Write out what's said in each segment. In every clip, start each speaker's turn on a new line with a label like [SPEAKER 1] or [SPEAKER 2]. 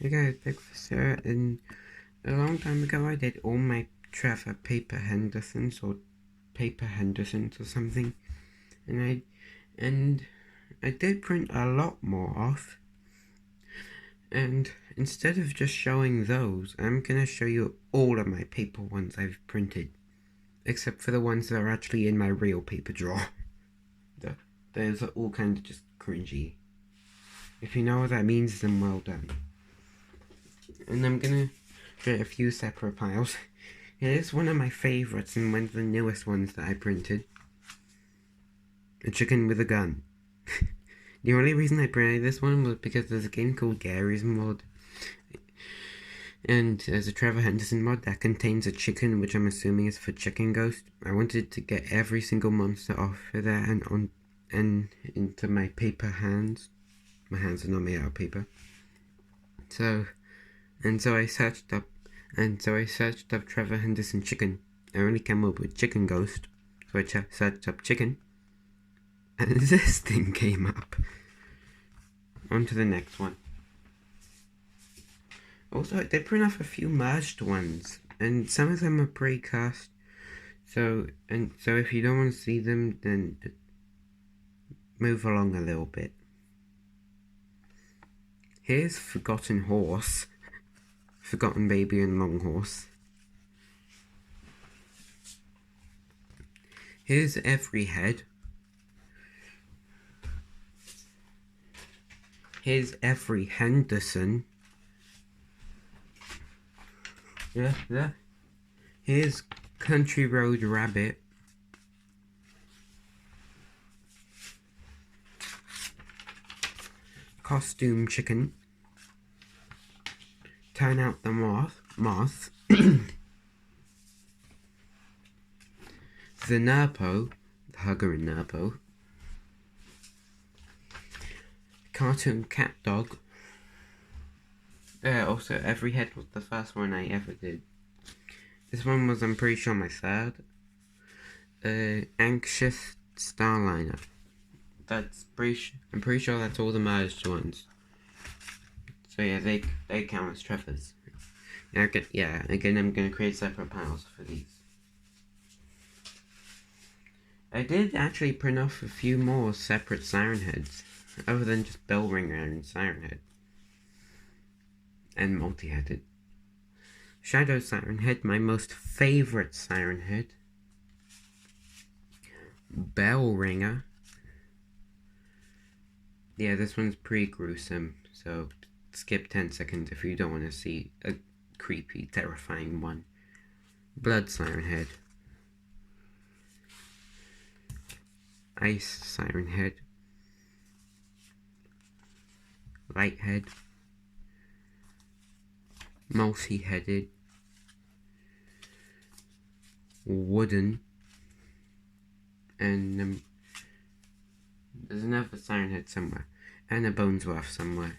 [SPEAKER 1] I got Big for Sarah, and a long time ago I did all my Trevor Paper Hendersons or Paper Hendersons or something, and I did print a lot more off. And instead of just showing those, I'm gonna show you all of my paper ones I've printed, except for the ones that are actually in my real paper drawer. Those are all kind of just cringy. If you know what that means, then well done. And I'm gonna create a few separate piles. Here's one of my favorites and one of the newest ones that I printed. A chicken with a gun. The only reason I printed this one was because there's a game called Garry's Mod. And there's a Trevor Henderson mod that contains a chicken, which I'm assuming is for Chicken Ghost. I wanted to get every single monster off of there and into my paper hands. My hands are not made out of paper. So I searched up Trevor Henderson chicken. I only came up with Chicken Ghost. So I searched up chicken. And this thing came up. On to the next one. Also, I did print off a few merged ones, and some of them are pre-cast. So if you don't want to see them, then move along a little bit. Here's Forgotten Horse, Forgotten Baby and Long Horse. Here's Every Head. Here's Every Henderson. Yeah. Here's Country Road Rabbit. Costume Chicken. Turn Out the Moth. The Nerpo, the Hugger and Nerpo. Cartoon Cat Dog. Also, Every Head was the first one I ever did. This one was, I'm pretty sure, my third. Anxious Starliner. I'm pretty sure that's all the merged ones. So yeah, they count as Trevor's. Again, I'm gonna create separate piles for these. I did actually print off a few more separate Siren Heads, other than just Bellringer and Siren Head. And multi-headed. Shadow Siren Head, my most favourite Siren Head. Bellringer. Yeah, this one's pretty gruesome, so skip 10 seconds if you don't want to see a creepy, terrifying one. Blood Siren Head. Ice Siren Head. Lighthead. Multi-headed. Wooden. And there's another Siren Head somewhere. And a Bonesworth somewhere.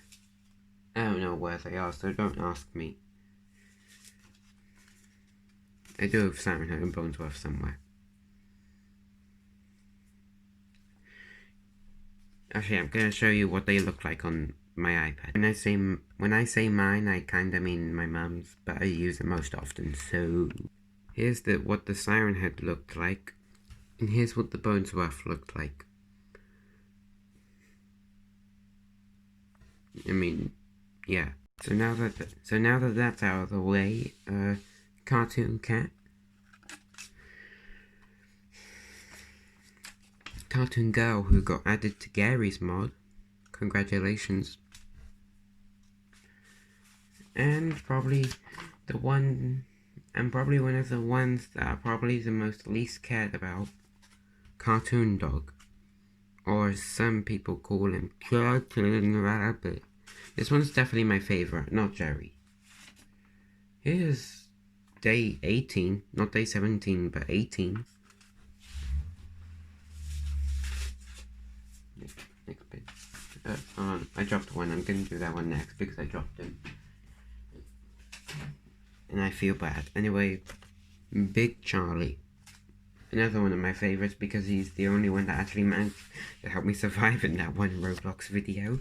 [SPEAKER 1] I don't know where they are, so don't ask me. I do have Siren Head and Bonesworth somewhere. Actually, I'm gonna show you what they look like on my iPad. When I say mine, I kinda mean my mum's, but I use it most often. So here's what the Siren Head looked like, and here's what the Bonesworth looked like. I mean, yeah. So now that that's out of the way, Cartoon Cat. Cartoon Girl, who got added to Garry's Mod. Congratulations. And probably one of the ones that are probably the most least cared about. Cartoon Dog. Or as some people call him, Cartoon Rabbit. This one's definitely my favourite, not Jerry. Here's day 18, not day 17, but 18. Next bit. I dropped one. I'm gonna do that one next because I dropped him. And I feel bad. Anyway, Big Charlie. Another one of my favourites because he's the only one that actually managed to help me survive in that one Roblox video.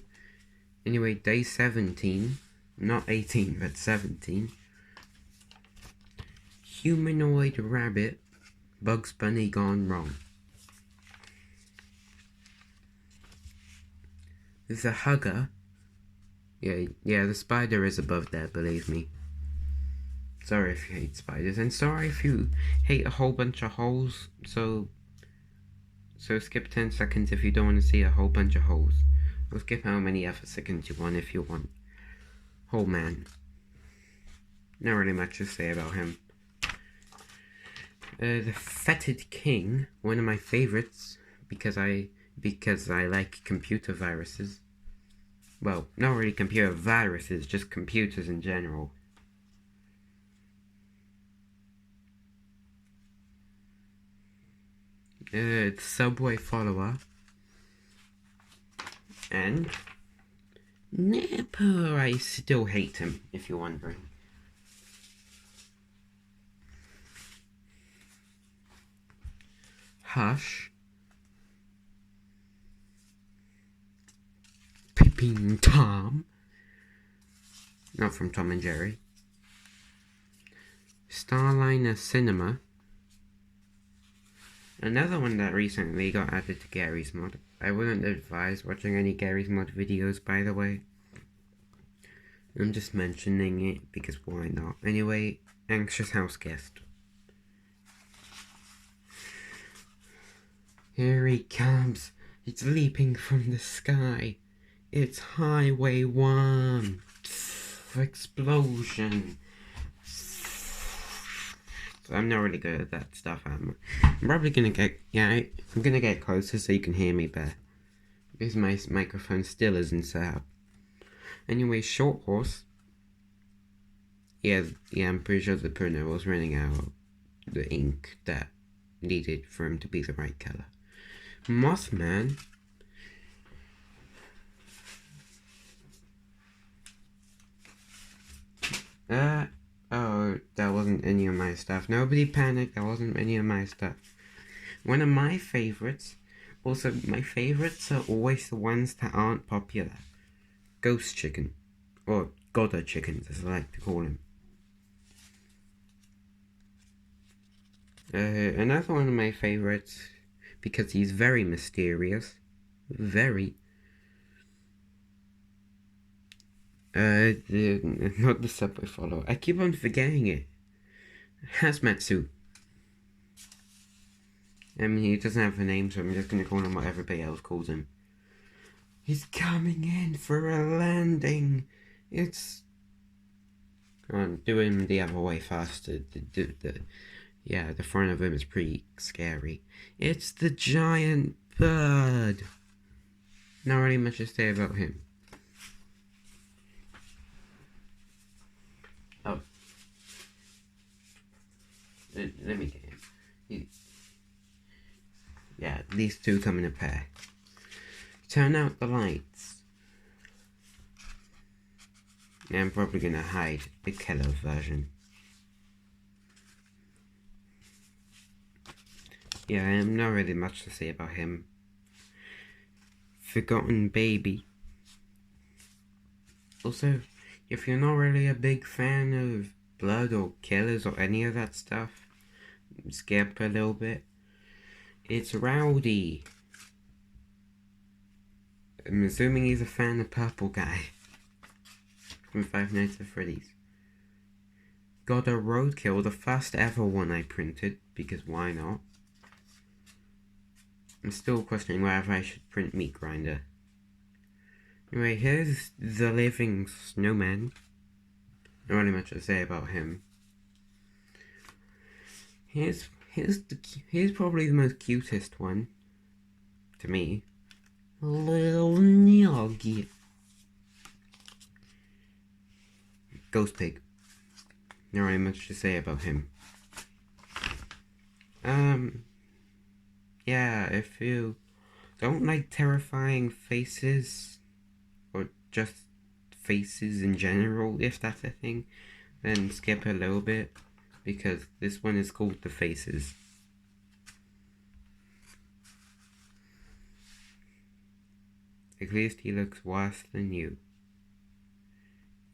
[SPEAKER 1] Anyway, day 17. Not 18, but 17. Humanoid rabbit, Bugs Bunny gone wrong. There's a hugger. Yeah, the spider is above there, believe me. Sorry if you hate spiders, and sorry if you hate a whole bunch of holes, so skip 10 seconds if you don't want to see a whole bunch of holes. Or skip how many other seconds you want if you want. Hole man. Not really much to say about him. The Fetid King, one of my favorites, because I like computer viruses. Well, not really computer viruses, just computers in general. The Subway Follower. And Nipper, I still hate him, if you're wondering. Hush. Peeping Tom. Not from Tom and Jerry. Starliner Cinema. Another one that recently got added to Gary's Mod. I wouldn't advise watching any Gary's Mod videos, by the way. I'm just mentioning it because why not? Anyway, Anxious House Guest. Here he comes. It's leaping from the sky. It's Highway 1. Explosion. I'm not really good at that stuff. I'm probably gonna get... I'm gonna get closer so you can hear me better. Because my microphone still isn't set up. Anyway, Short Horse. Yeah, I'm pretty sure the printer was running out of the ink that needed for him to be the right color. Mothman. Oh, that wasn't any of my stuff. Nobody panic, that wasn't any of my stuff. One of my favorites, also my favorites are always the ones that aren't popular. Ghost Chicken, or Godder Chickens as I like to call him. Another one of my favorites, because he's very mysterious, very. Not the Subway Follower. I keep on forgetting it. Hazmat Suit. I mean, he doesn't have a name, so I'm just gonna call him what everybody else calls him. He's coming in for a landing. It's... I'm doing the other way faster. The front of him is pretty scary. It's the giant bird. Not really much to say about him. Oh. Let me get him. Yeah, these two come in a pair. Turn out the lights. Yeah, I'm probably gonna hide the Keller version. Yeah, I'm not really much to say about him. Forgotten Baby. Also, if you're not really a big fan of blood or killers or any of that stuff, skip a little bit. It's Rowdy. I'm assuming he's a fan of Purple Guy from Five Nights at Freddy's. Got a Roadkill, the first ever one I printed, because why not? I'm still questioning whether I should print Meat Grinder. Anyway, here's the Living Snowman. Not really much to say about him. Here's probably the most cutest one to me. Little Noggy. Ghost Pig. Not really much to say about him. Yeah, if you don't like terrifying faces, or just faces in general, if that's a thing, then skip a little bit, because this one is called The Faces. At least he looks worse than you.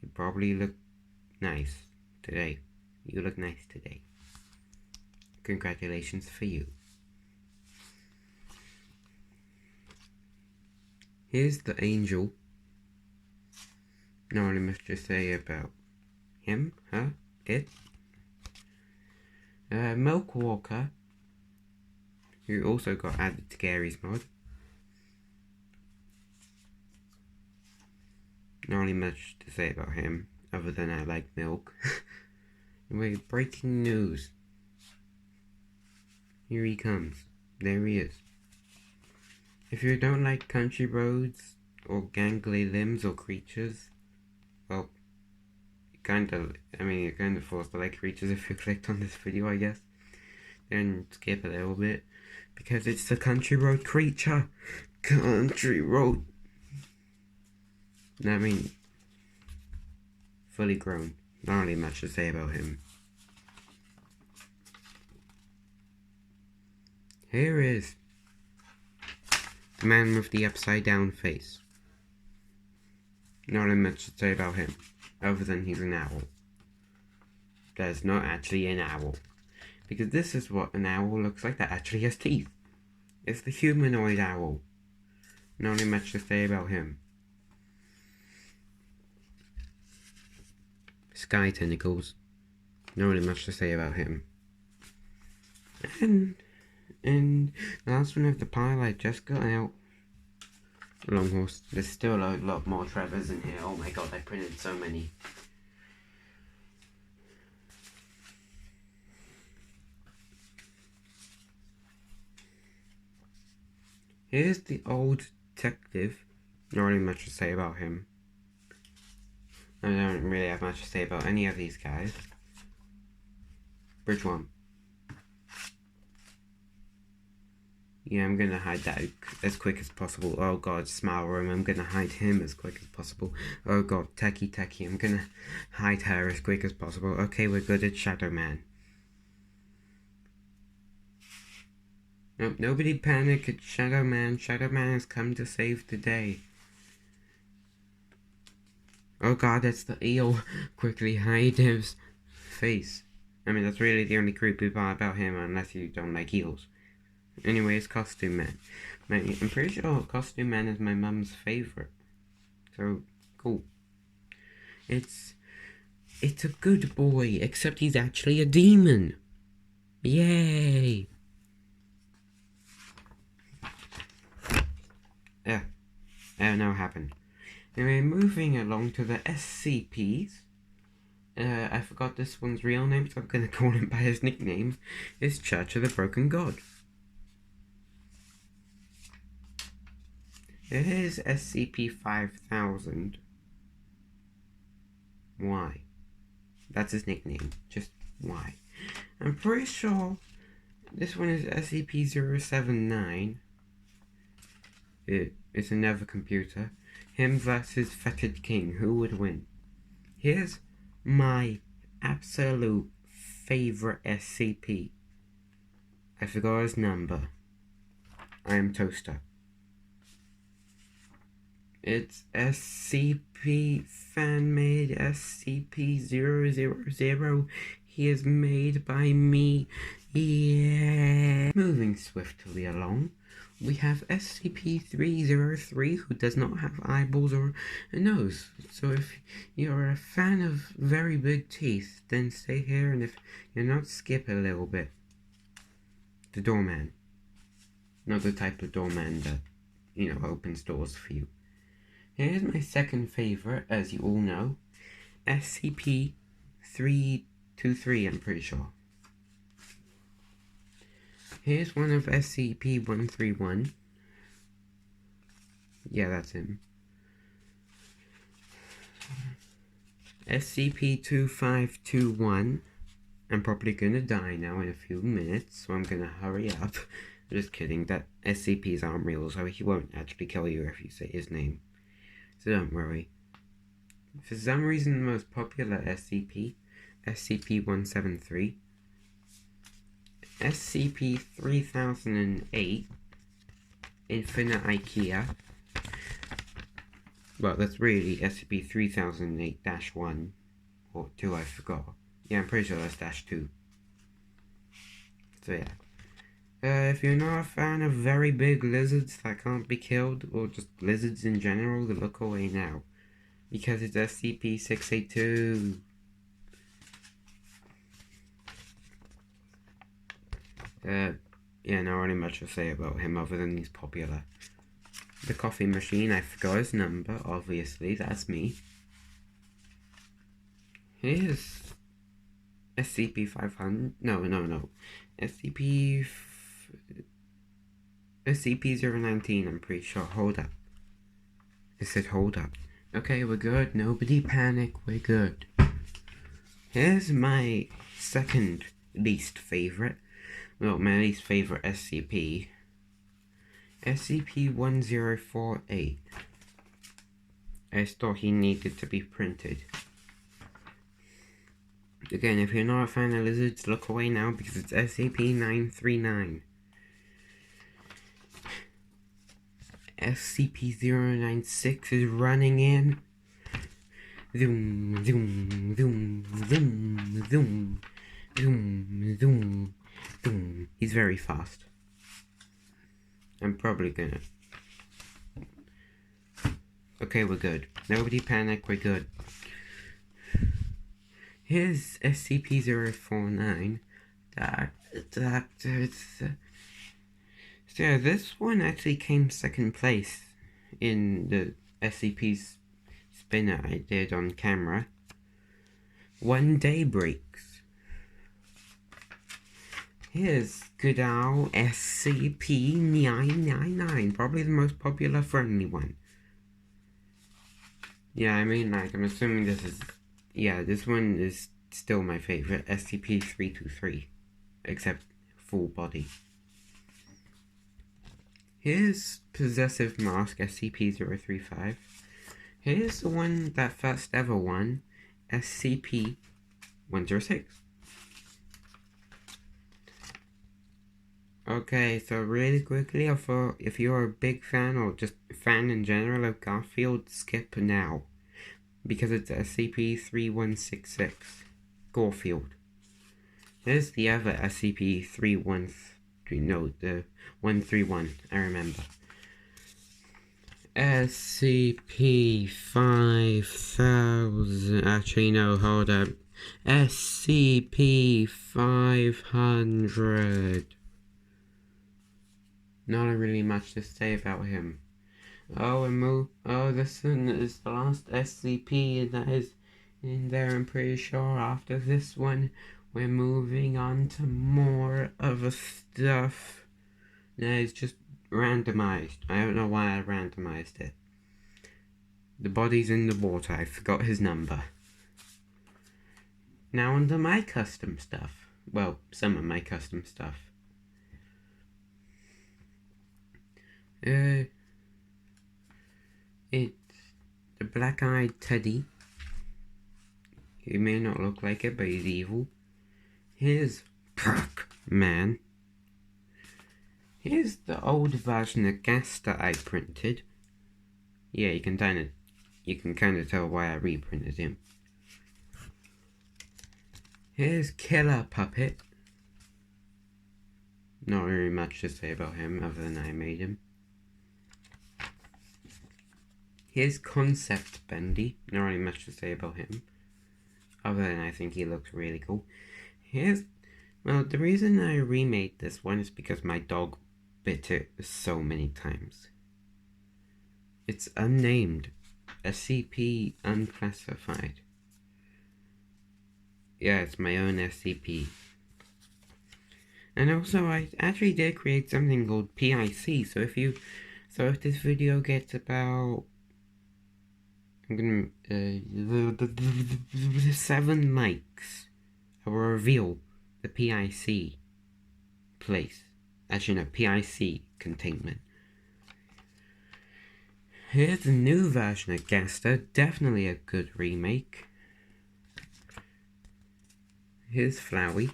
[SPEAKER 1] You probably look nice today. You look nice today. Congratulations for you. Here's the angel. Not really much to say about him, her, it. Milk Walker, who also got added to Gary's mod. Not really much to say about him, other than I like milk. Anyway, breaking news. Here he comes. There he is. If you don't like country roads, or gangly limbs or creatures, well, you're kind of forced to like creatures if you clicked on this video, I guess. Then skip a little bit, because it's the country road creature. Country road. I mean, fully grown. Not really much to say about him. Here is the man with the upside down face. Not really much to say about him, other than he's an owl. There's not actually an owl, because this is what an owl looks like that actually has teeth. It's the humanoid owl. Not really much to say about him. Sky Tentacles. Not really much to say about him. And the last one of the pile I just got out. Longhorse. There's still a lot more Trevors in here. Oh my god, I printed so many. Here's the old detective. Not really much to say about him. I don't really have much to say about any of these guys. Bridge 1. Yeah, I'm gonna hide that as quick as possible. Oh god, Smile Room, I'm gonna hide him as quick as possible. Oh god, Techie, I'm gonna hide her as quick as possible. Okay, we're good at Shadow Man. Nope, nobody panic, it's Shadow Man. Shadow Man has come to save the day. Oh god, that's the eel. Quickly hide his face. I mean, that's really the only creepy part about him, unless you don't like eels. Anyways, Costume Man. I'm pretty sure Costume Man is my mum's favourite. So, cool. It's a good boy, except he's actually a demon. Yay! That now happened. Anyway, moving along to the SCPs. I forgot this one's real name, so I'm gonna call him by his nickname. It's Church of the Broken God. It is SCP-5000. Why? That's his nickname. Just why? I'm pretty sure this one is SCP-079. It's another computer. Him versus Fetid King. Who would win? Here's my absolute favorite SCP. I forgot his number. I am Toaster. It's SCP fan-made SCP-000. He is made by me. Yeah. Moving swiftly along, we have SCP-303, who does not have eyeballs or a nose. So if you're a fan of very big teeth, then stay here, and if you're not, skip a little bit. The doorman. Not the type of doorman that, opens doors for you. Here's my second favorite, as you all know. SCP-323, I'm pretty sure. Here's one of SCP-131. Yeah, that's him. SCP-2521. I'm probably gonna die now in a few minutes, so I'm gonna hurry up. Just kidding, that SCPs aren't real, so he won't actually kill you if you say his name. So don't worry. For some reason, the most popular SCP, SCP-173, SCP-3008, Infinite IKEA, Well, that's really SCP-3008-1 or 2, I forgot. Yeah, I'm pretty sure that's -2. So yeah. If you're not a fan of very big lizards that can't be killed, or just lizards in general, look away now. Because it's SCP-682. Yeah, not really much to say about him other than he's popular. The coffee machine, I forgot his number, obviously, that's me. Here's SCP-500, no. SCP-019, I'm pretty sure, hold up. It said hold up. Okay, we're good, nobody panic, we're good. Here's my second least favorite. Well, my least favorite SCP. SCP-1048. I just thought he needed to be printed. Again, if you're not a fan of lizards, look away now because it's SCP-939. SCP-096 is running in. Zoom, zoom, zoom, zoom, zoom, zoom, zoom, zoom. He's very fast. I'm probably gonna... Okay, we're good. Nobody panic, we're good. Here's SCP-049. So this one actually came second place in the SCP's spinner I did on camera. One Day Breaks. Here's good old SCP-999, probably the most popular friendly one. Yeah, I mean, like, I'm assuming this is... Yeah, this one is still my favorite, SCP-323, except full body. Here's Possessive Mask, SCP-035. Here's the one that first ever won, SCP-106. Okay, so really quickly, if you're a big fan or just a fan in general of Garfield, skip now. Because it's SCP-3166, Garfield. Here's the other SCP-131, I remember. SCP-5000, actually no, hold up. SCP-500. Not really much to say about him. This one is the last SCP that is in there, I'm pretty sure. After this one, we're moving on to more of a stuff that is just randomized. I don't know why I randomized it. The body's in the water, I forgot his number. Now onto my custom stuff. Well, some of my custom stuff. It's the black-eyed teddy. He may not look like it, but he's evil. Here's Pac-Man. Here's the old version of Gaster I printed. Yeah, you can kind of tell why I reprinted him. Here's Killer Puppet. Not really much to say about him other than I made him. Here's Concept Bendy. Not really much to say about him, other than I think he looks really cool. Well, the reason I remade this one is because my dog bit it so many times. It's unnamed. SCP Unclassified. Yeah, it's my own SCP. And also, I actually did create something called PIC, so if this video gets about... 7 likes, I will reveal the PIC place. Actually, no, PIC containment. Here's a new version of Gaster, definitely a good remake. Here's Flowey.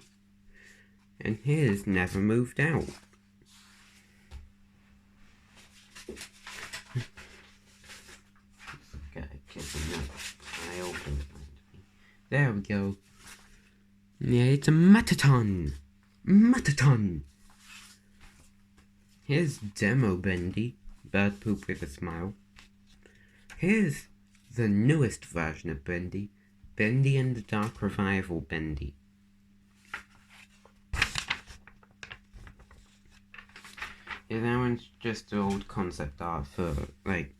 [SPEAKER 1] And here's Never Moved Out. There we go. Yeah, it's a Mataton. Mataton. Here's Demo Bendy. Bird poop with a smile. Here's the newest version of Bendy. Bendy and the Dark Revival Bendy. Yeah, that one's just old concept art for, like,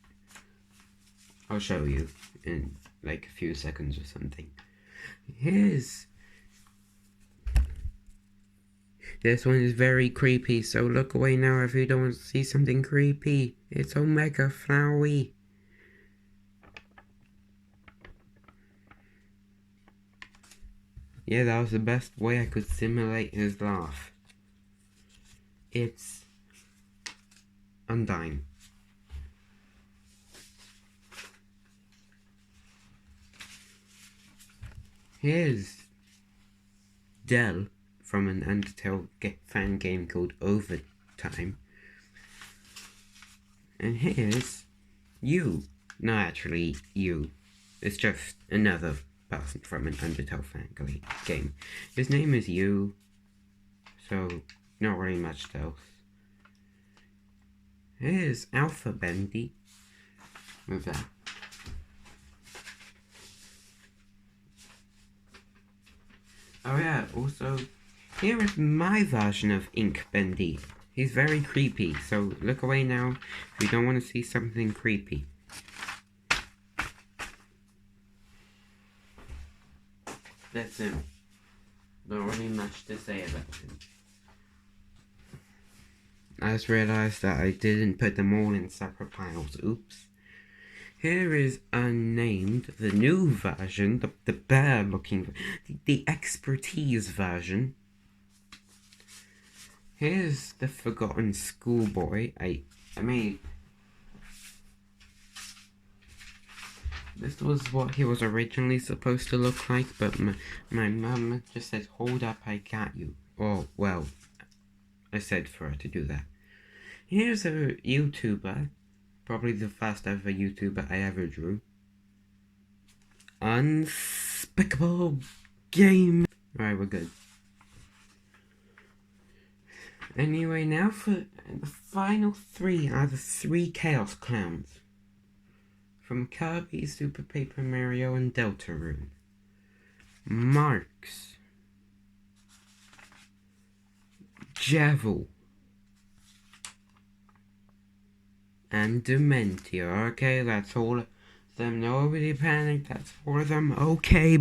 [SPEAKER 1] I'll show you in, like, a few seconds or something. This one is very creepy, so look away now if you don't want to see something creepy. It's Omega Flowey. Yeah, that was the best way I could simulate his laugh. It's Undyne. Here's Dell from an Undertale fan game called Overtime. And here's you. No, actually, you. It's just another person from an Undertale fan game. His name is You, so not really much else. Here's Alpha Bendy. Move that. Oh yeah, also, here is my version of Ink Bendy. He's very creepy, so look away now if you don't want to see something creepy. That's him. Not really much to say about him. I just realized that I didn't put them all in separate piles. Oops. Here is Unnamed, the new version, the bear-looking, the expertise version. Here's the Forgotten Schoolboy. I made. This was what he was originally supposed to look like, but my mum just said, "Hold up, I got you." Oh, well, I said for her to do that. Here's a YouTuber, probably the first ever YouTuber I ever drew. Unspickable Game. Alright, we're good. Anyway, now for the final three are the three Chaos Clowns. From Kirby, Super Paper Mario, and Deltarune. Marks. Jevil. And Dementia. Okay, that's all of them. Nobody panic, that's all of them. Okay.